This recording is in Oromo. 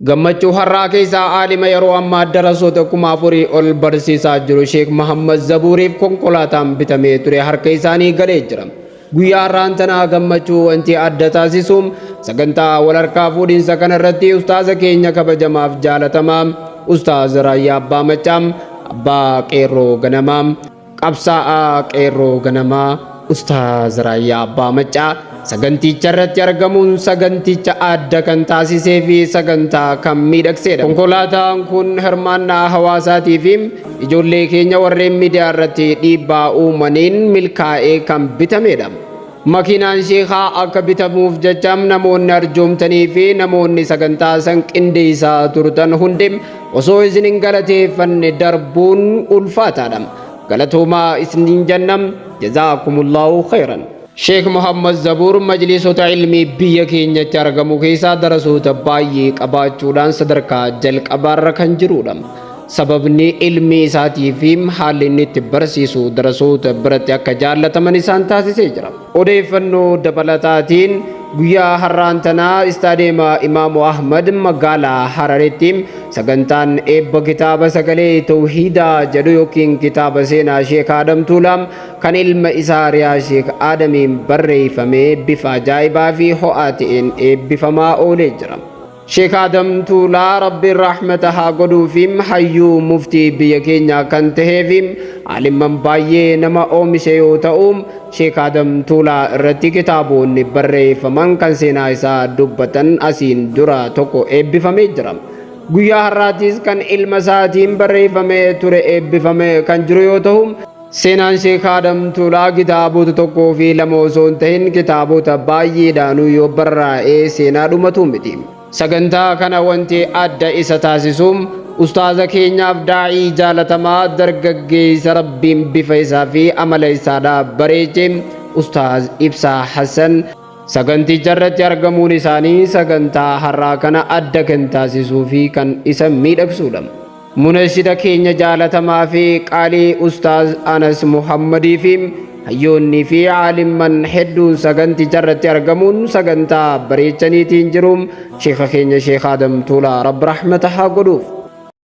gammachuu har'aa keessaa aalima yeroo ammaa darasoota 4,000 ol barsiisaa jiru Sheek Muhammad Zabuuriif konkolaataan bitamee ture harka isaanii galee jira. Guyyaa har'aan tanaa gammachuu wanti adda taasisuun sagantaa wal harkaa fuudhinsa kanarratti ustaaza keenya kabajamaaf jaalatamaa ustaaz Raayyaa Abbaa Maccaam Abbaa Qeerroo Ganamaa qabsaa'aa Qeerroo Ganamaa ustaaz Raayyaa Abbaa Maccaa saganticha irratti argamuun saganticha adda kan taasisee fi sagantaa kan miidhagseedha. Konkolaataan kun hirmaannaa hawaasaatii fi ijoollee keenya warreen miidiyaa irratti dhiibbaa uumaniin milkaa'ee kan bitamedha. Makiinaan sheekaa akka bitamuuf jecha namoonni arjoomtanii fi namoonni sagantaa san qindeessaa turtan hundi osoo isin hin galateeffanne darbuun ulfaataadha. Galatoomaa isiniin jennam jazaakumullahu khairan. Sheek Muhammad Zabuur majlisoota ilmii biyya keenyatti argamu keessaa darasoota baay'ee qabaachuudhaan sadarkaa jalqabaarra kan jirudha. Sababni ilmi isaatii fi haalli inni itti barsiisu darasoota biratti akka jaallataman isaan taasisee jira. Odeeffannoo dabalataatiin guyyaa har'aan tanaa istaadiyeema Imaamu Ahmad magaalaa Hararitti sagantaan eebba kitaaba sagalee tawhiidaa jedhu yookiin kitaaba seenaa Sheek Adam Tuulaa kan ilma isaa Riyaa Sheek Adamiin barreeffamee bifa ajaa'ibaa fi ho'aa ta'een eebbifamaa oolee jira. Sheek Adam Tuulaa rabbiin rahmata haa godhuufi hayyuu muftii biyya keenyaa kan ta'eefi alimman baay'ee nama oomishe yoo ta'u Sheek Adam Tuulaa irratti kitaabonni barreeffaman kan seenaa isaa dubbatan asiin dura tokko eebbifamee jira. Guyyaa har'aatis kan ilma isaatiin barreeffamee ture eebbifamee kan jiru yoo ta'u seenaan Sheek Adam Tuulaa kitaabota tokkoo fi lama osoo hin ta'in kitaabota baay'eedhaanuu yoo barraa'ee seenaa dhumatu miti. Sagantaa kana wanti adda isa taasisuun ustaaza keenyaaf daa'ii jaalatamaa dargaggeessa rabbiin bifa isaa fi amala isaadhaa bareeche ustaaz Ibsaa Hassan saganticha irratti argamuun isaanii sagantaa har'aa kana adda kan taasisuu fi kan isa miidhagsudha. Munashida keenya jaalatamaa fi qaalii ustaaz Anas Muhammadii fi hayyoonnii fi aalimman hedduun saganticha irratti argamuun sagantaa bareechaniitiin jiru sheekha keenya Sheek Adam Tuulaa rabbi rahmata haa godhuuf.